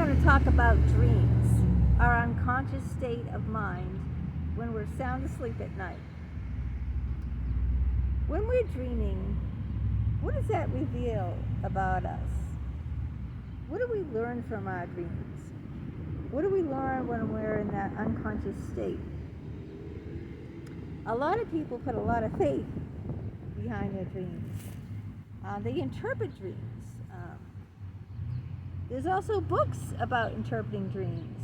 want to talk about dreams, our unconscious state of mind when we're sound asleep at night. When we're dreaming, what does that reveal about us? What do we learn from our dreams? What do we learn when we're in that unconscious state? A lot of people put a lot of faith behind their dreams. They interpret dreams. There's also books about interpreting dreams.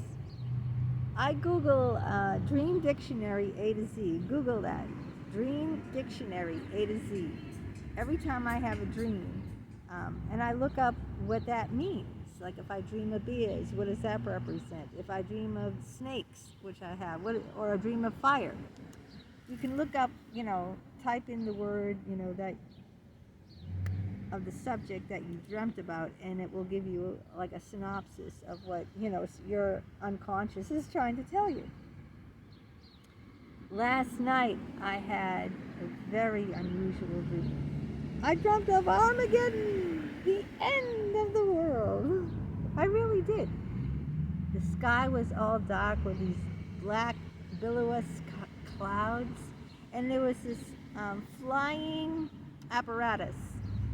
I Google Dream Dictionary A to Z. Google that. Dream Dictionary A to Z. Every time I have a dream. And I look up what that means. Like if I dream of bears, what does that represent? If I dream of snakes, which I have, or a dream of fire. You can look up, type in the word, that of the subject that you dreamt about, and it will give you like a synopsis of what your unconscious is trying to tell you. Last night I had a very unusual dream. I dreamt of Armageddon, the end of the world. I really did. The sky was all dark with these black billowy clouds, and there was this flying apparatus.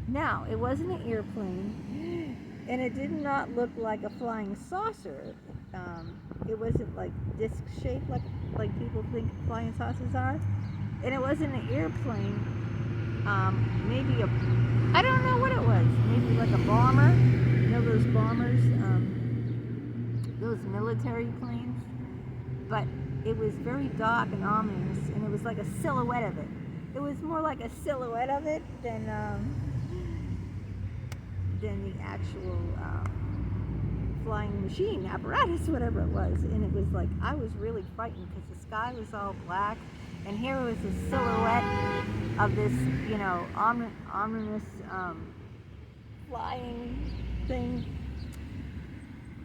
Now, it wasn't an airplane, and it did not look like a flying saucer. It wasn't like disc-shaped like people think flying saucers are. And it wasn't an airplane. Maybe I don't know what it was. Maybe like a bomber. Those bombers, those military planes. But it was very dark and ominous, and it was like a silhouette of it. It was more like a silhouette of it than the actual flying machine apparatus, whatever it was. And it was like, I was really frightened because the sky was all black, and here was a silhouette of this, ominous flying thing.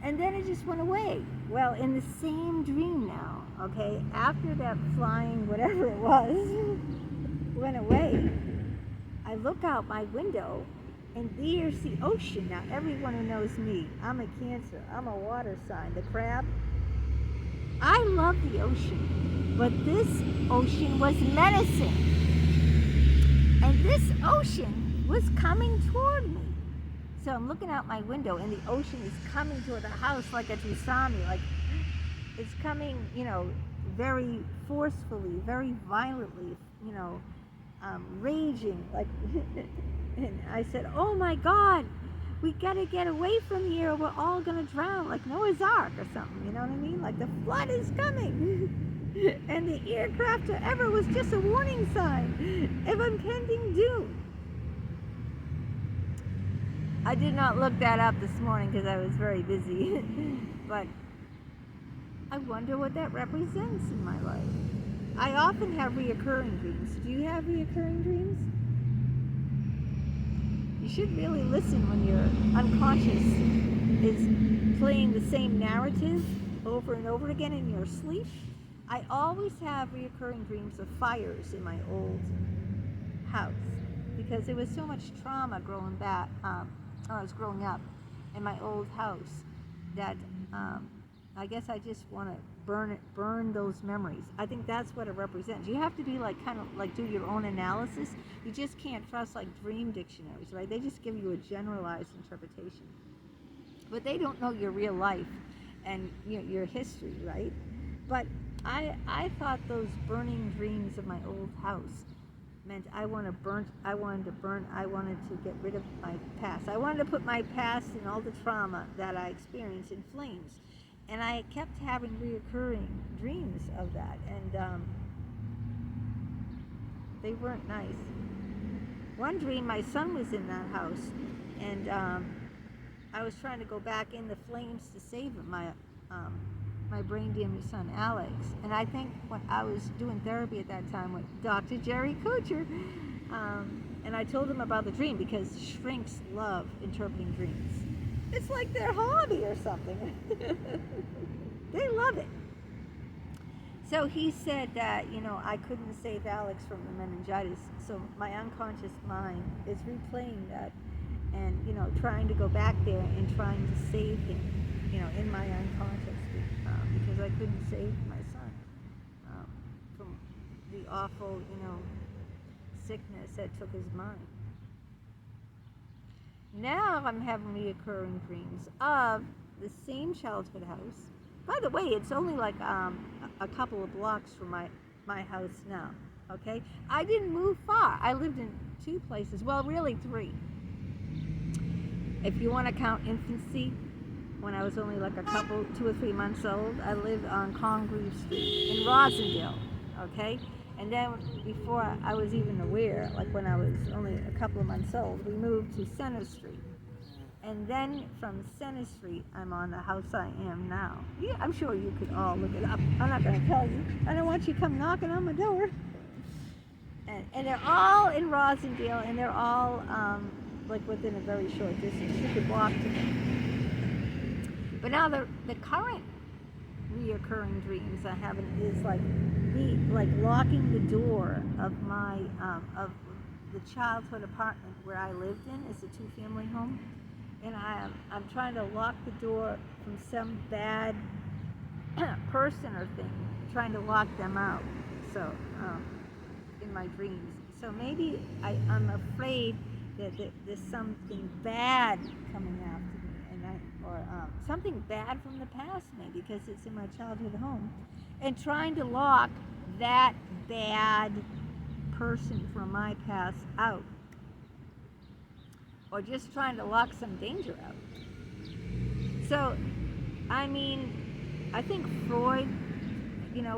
And then it just went away. Well, in the same dream now, okay, after that flying whatever it was went away, I look out my window, and there's the ocean. Now, everyone who knows me, I'm a Cancer, I'm a water sign, the crab. I love the ocean, but this ocean was menacing. And this ocean was coming toward me. So I'm looking out my window, and the ocean is coming toward the house like a tsunami. Like, it's coming, very forcefully, very violently, raging. Like, and I said, oh my God, we gotta get away from here, or we're all gonna drown, like Noah's Ark or something, you know what I mean? Like the flood is coming. And the aircraft or ever was just a warning sign of impending doom. I did not look that up this morning because I was very busy. But I wonder what that represents in my life. I often have reoccurring dreams. Do you have reoccurring dreams? You should really listen when your unconscious is playing the same narrative over and over again in your sleep. I always have reoccurring dreams of fires in my old house because there was so much trauma growing back. I was growing up in my old house that I guess I just want to burn those memories. I think that's what it represents. You have to be kind of do your own analysis. You just can't trust dream dictionaries, right? They just give you a generalized interpretation, but they don't know your real life and your history, right? But I thought those burning dreams of my old house meant I wanted to get rid of my past. I wanted to put my past and all the trauma that I experienced in flames. And I kept having reoccurring dreams of that, and they weren't nice. One dream, my son was in that house, and I was trying to go back in the flames to save him, my brain damaged son, Alex. And I think when I was doing therapy at that time with Dr. Jerry Kuchar, and I told him about the dream because shrinks love interpreting dreams. It's like their hobby or something. They love it. So he said that, I couldn't save Alex from the meningitis. So my unconscious mind is replaying that and, trying to go back there and trying to save him. in my unconscious, because I couldn't save my son from the awful, sickness that took his mind. Now I'm having reoccurring dreams of the same childhood house. By the way, it's only like a couple of blocks from my house now. Okay, I didn't move far. I lived in two places. Well, really three. If you want to count infancy, when I was only like 2 or 3 months old, I lived on Congreve Street in Rosendale. Okay, and then before I was even aware, like when I was only a couple of months old, we moved to Center Street. And then from Center Street, I'm on the house I am now. Yeah, I'm sure you could all look it up. I'm not going to tell you. I don't want you to come knocking on my door. And they're all in Rosendale, and they're all like within a very short distance. You could walk to them. But now the current reoccurring dreams I have is like me like locking the door of my of the childhood apartment where I lived in. It's a 2-family home, and I'm trying to lock the door from some bad person or thing, trying to lock them out. So in my dreams, so maybe I'm afraid that there's something bad coming after me, or something bad from the past, maybe because it's in my childhood home, and trying to lock that bad person from my past out, or just trying to lock some danger out. So, I mean, I think Freud,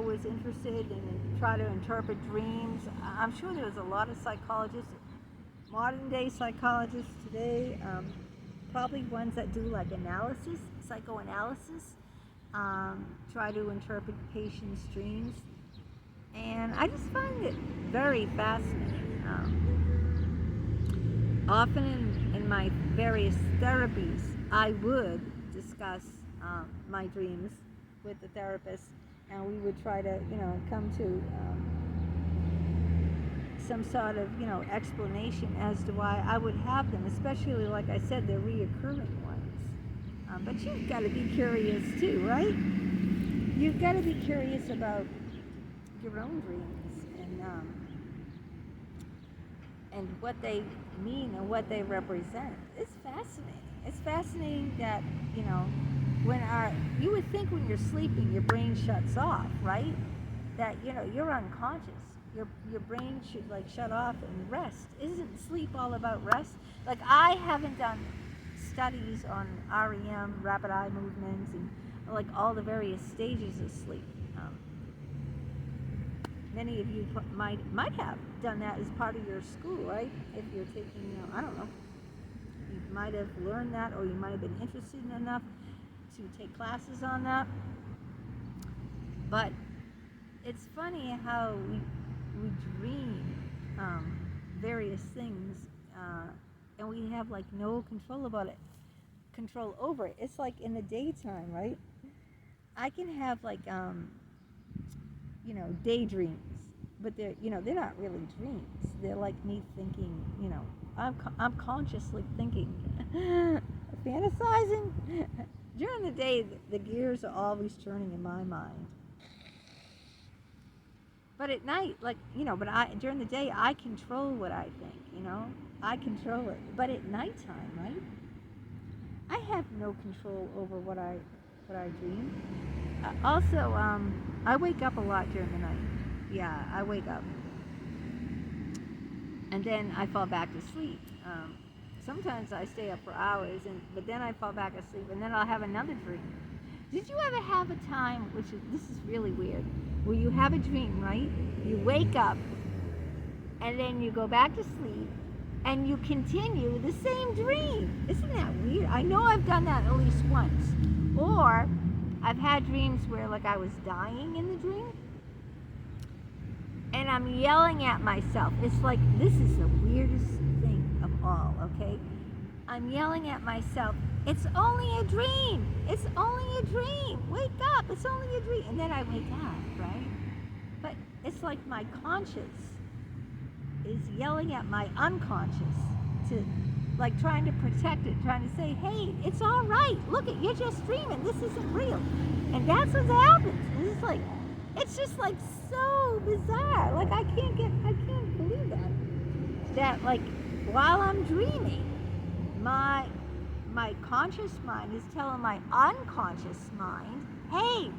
was interested in trying to interpret dreams. I'm sure there was a lot of psychologists, modern day psychologists today, probably ones that do like analysis, psychoanalysis, try to interpret patients' dreams. And I just find it very fascinating. Often in my various therapies, I would discuss my dreams with the therapist, and we would try to, come to some sort of, explanation as to why I would have them, especially, like I said, they're reoccurring ones. But you've got to be curious too, right? You've got to be curious about your own dreams and what they mean and what they represent. It's fascinating. It's fascinating that, you would think when you're sleeping, your brain shuts off, right? That, you're unconscious. Your brain should like shut off and rest. Isn't sleep all about rest? Like, I haven't done studies on REM, rapid eye movements, and like all the various stages of sleep. Many of you might have done that as part of your school, right? If you're taking, I don't know, you might have learned that, or you might have been interested enough to take classes on that. But it's funny how we dream various things, and we have like no control over it. It's like in the daytime, right? I can have like daydreams, but they're not really dreams. They're like me thinking, I'm consciously thinking, fantasizing. During the day, the gears are always turning in my mind. But at night, during the day, I control what I think, I control it. But at nighttime, right? I have no control over what I dream. Also, I wake up a lot during the night. Yeah, I wake up. And then I fall back to sleep. Sometimes I stay up for hours, but then I fall back asleep, and then I'll have another dream. Did you ever have a time, this is really weird, where you have a dream, right? You wake up, and then you go back to sleep, and you continue the same dream? Isn't that weird? I know I've done that at least once. Or I've had dreams where like I was dying in the dream, and I'm yelling at myself. It's like, this is the weirdest thing of all, okay? I'm yelling at myself, it's only a dream. It's only a dream. Wake up, it's only a dream. And then I wake up, right? But it's like my conscious is yelling at my unconscious to like trying to protect it, trying to say, hey, it's all right. Look, you're just dreaming. This isn't real. And that's what happens. It's like, it's just like so bizarre. Like I can't believe that. That like while I'm dreaming, my conscious mind is telling my unconscious mind, hey,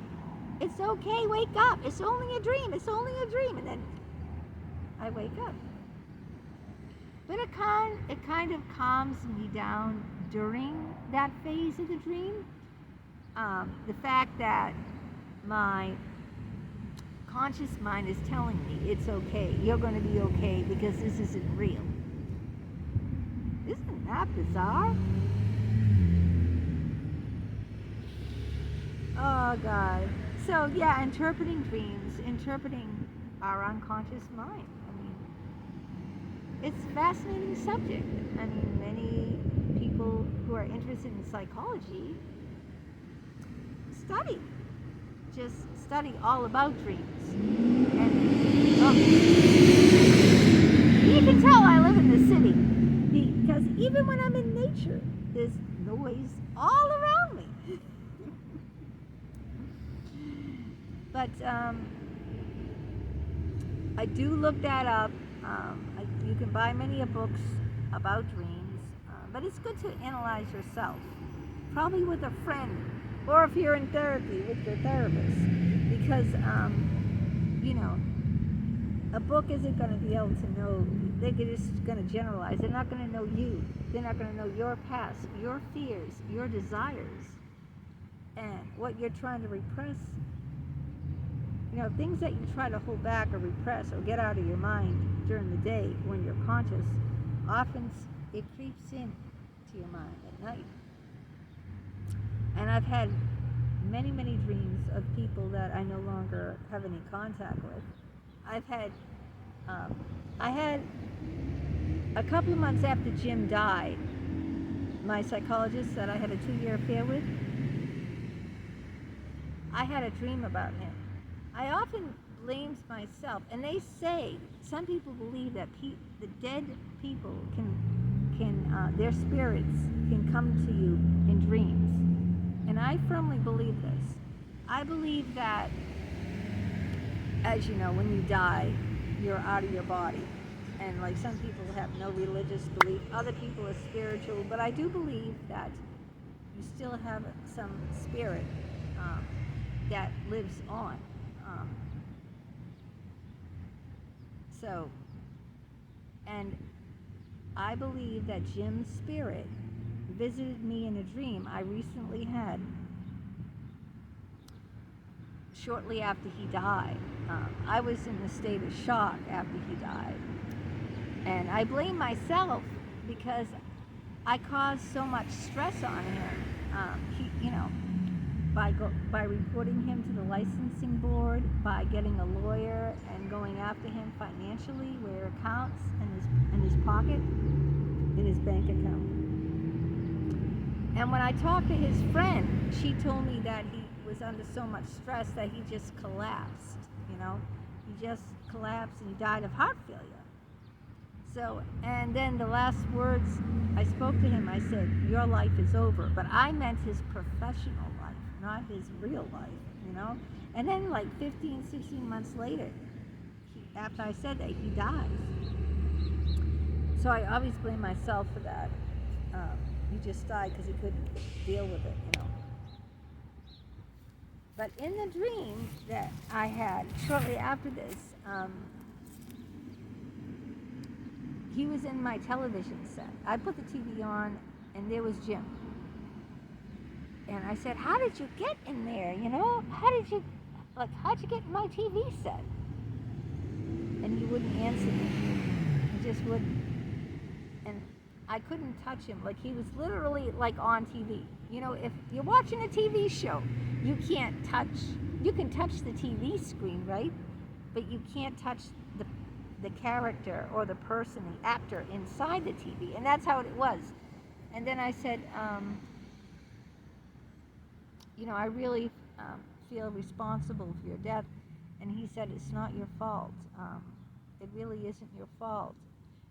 it's okay, wake up. It's only a dream. It's only a dream. And then I wake up. But it kind of calms me down during that phase of the dream. The fact that my conscious mind is telling me it's okay, you're going to be okay because this isn't real. Isn't that bizarre? Oh God. So yeah, interpreting dreams, interpreting our unconscious mind. I mean, it's a fascinating subject. I mean, many people who are interested in psychology study all about dreams. And you can tell I live in the city because even when I'm in nature, there's noise all around me. But I do look that up. You can buy many books about dreams, but it's good to analyze yourself, probably with a friend, or if you're in therapy with your therapist, because a book isn't going to be able to know. They're just going to generalize. They're not going to know you. They're not going to know your past, your fears, your desires, and what you're trying to repress. Things that you try to hold back or repress or get out of your mind during the day when you're conscious, often it creeps in to your mind at night. And I've had many, many dreams of people that I no longer have any contact with. I had a couple of months after Jim died, my psychologist that I had a 2-year affair with, I had a dream about him. I often blame myself, and they say some people believe that the dead people can their spirits can come to you in dreams, and I firmly believe this. I believe that, as you know, when you die, you're out of your body, and like some people have no religious belief, other people are spiritual, but I do believe that you still have some spirit that lives on. And I believe that Jim's spirit visited me in a dream I recently had shortly after he died. I was in a state of shock after he died. And I blame myself because I caused so much stress on him. By reporting him to the licensing board, by getting a lawyer and going after him financially, where accounts in his pocket, in his bank account. And when I talked to his friend, she told me that he was under so much stress that he just collapsed. He just collapsed and he died of heart failure. So, and then the last words I spoke to him, I said, your life is over. But I meant his professional life, not his real life, And then like 15, 16 months later, after I said that, he dies. So I always blame myself for that. He just died because he couldn't deal with it, But in the dream that I had shortly after this, he was in my television set. I put the TV on, and there was Jim. And I said, how did you get in there, how'd you get in my TV set? And he wouldn't answer me. He just wouldn't. And I couldn't touch him. Like, he was literally like on TV. If you're watching a TV show, you can touch the TV screen, right? But you can't touch the character or the person, the actor inside the TV. And that's how it was. And then I said, I really feel responsible for your death. And he said, it's not your fault. It really isn't your fault.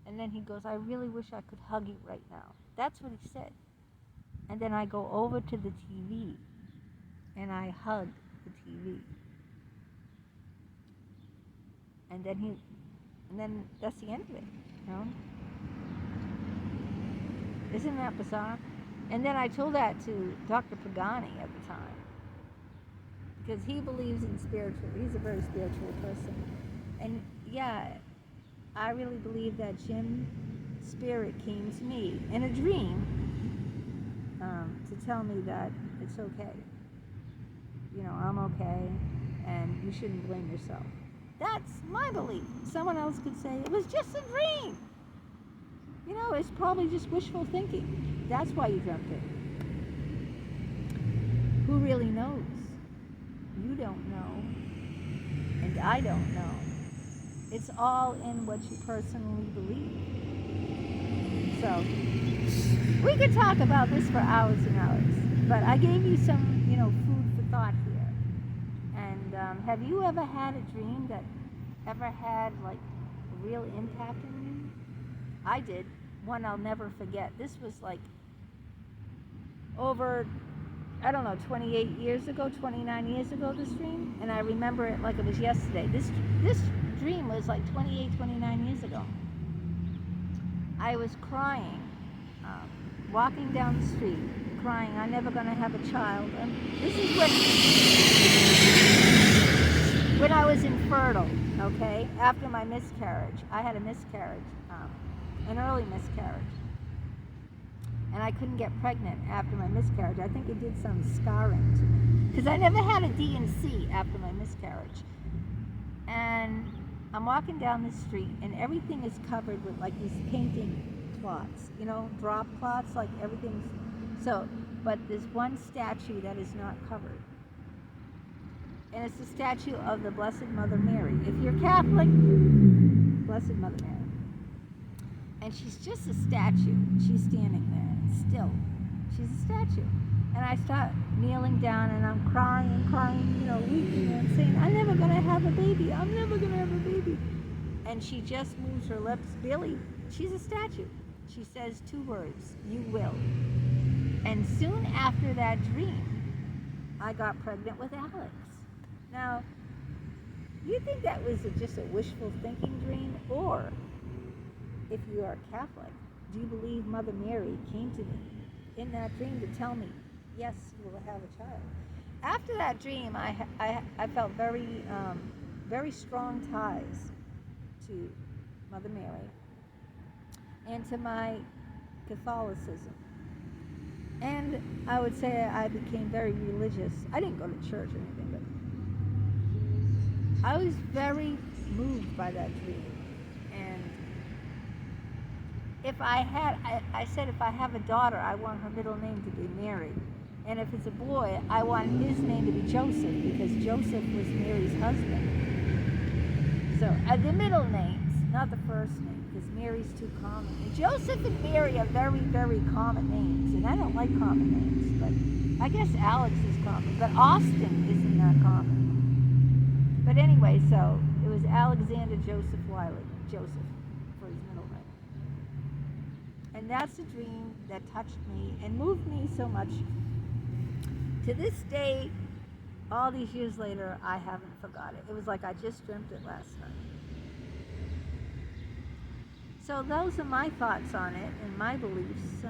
And then he goes, I really wish I could hug you right now. That's what he said. And then I go over to the TV and I hug the TV. And then that's the end of it, you know? Isn't that bizarre? And then I told that to Dr. Pagani at the time, because he believes in spiritual. He's a very spiritual person. And yeah, I really believe that Jim's spirit came to me in a dream to tell me that it's okay. You know, I'm okay, and you shouldn't blame yourself. That's my belief. Someone else could say, it was just a dream. You know, it's probably just wishful thinking. That's why you dreamt it. Who really knows? You don't know, and I don't know. It's all in what you personally believe. So, we could talk about this for hours and hours, but I gave you some, you know, food for thought here. And have you ever had a dream that ever had, like, a real impact on you? I did. One I'll never forget. This was like over, I don't know, 28 years ago, 29 years ago, this dream. And I remember it like it was yesterday. This dream was like 28, 29 years ago. I was crying, walking down the street, crying, I'm never going to have a child. And this is when I was infertile, okay? After my miscarriage. I had a miscarriage, an early miscarriage. And I couldn't get pregnant after my miscarriage. I think it did some scarring to me, because I never had a D&C after my miscarriage. And I'm walking down the street, and everything is covered with like these painting cloths, you know, drop cloths, like everything's so. But there's one statue that is not covered, and it's the statue of the Blessed Mother Mary. If you're Catholic, Blessed Mother Mary. And she's just a statue. She's standing there, still. She's a statue. And I start kneeling down, and I'm crying, you know, weeping, and saying, I'm never going to have a baby. I'm never going to have a baby. And she just moves her lips. Billy, she's a statue. She says two words, you will. And soon after that dream, I got pregnant with Alex. Now, you think that was just a wishful thinking dream? Or, if you are Catholic, do you believe Mother Mary came to me in that dream to tell me, yes, you will have a child? After that dream, I felt very, very strong ties to Mother Mary and to my Catholicism. And I would say I became very religious. I didn't go to church or anything, but I was very moved by that dream. And if I said if I have a daughter, I want her middle name to be Mary. And if it's a boy, I want his name to be Joseph, because Joseph was Mary's husband. So, the middle names, not the first name, because Mary's too common. And Joseph and Mary are very, very common names, and I don't like common names, but I guess Alex is common, but Austin isn't that common. But anyway, so it was Alexander Joseph Wiley, Joseph, for his middle name. And that's a dream that touched me and moved me so much. To this day, all these years later, I haven't forgot it. It was like I just dreamt it last night. So those are my thoughts on it and my beliefs.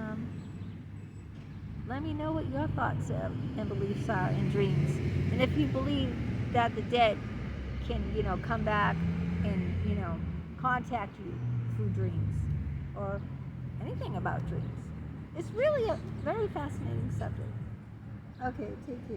Let me know what your thoughts and beliefs are in dreams. And if you believe that the dead can, you know, come back and, you know, contact you through dreams, or anything about dreams. It's really a very fascinating subject. Okay, take care.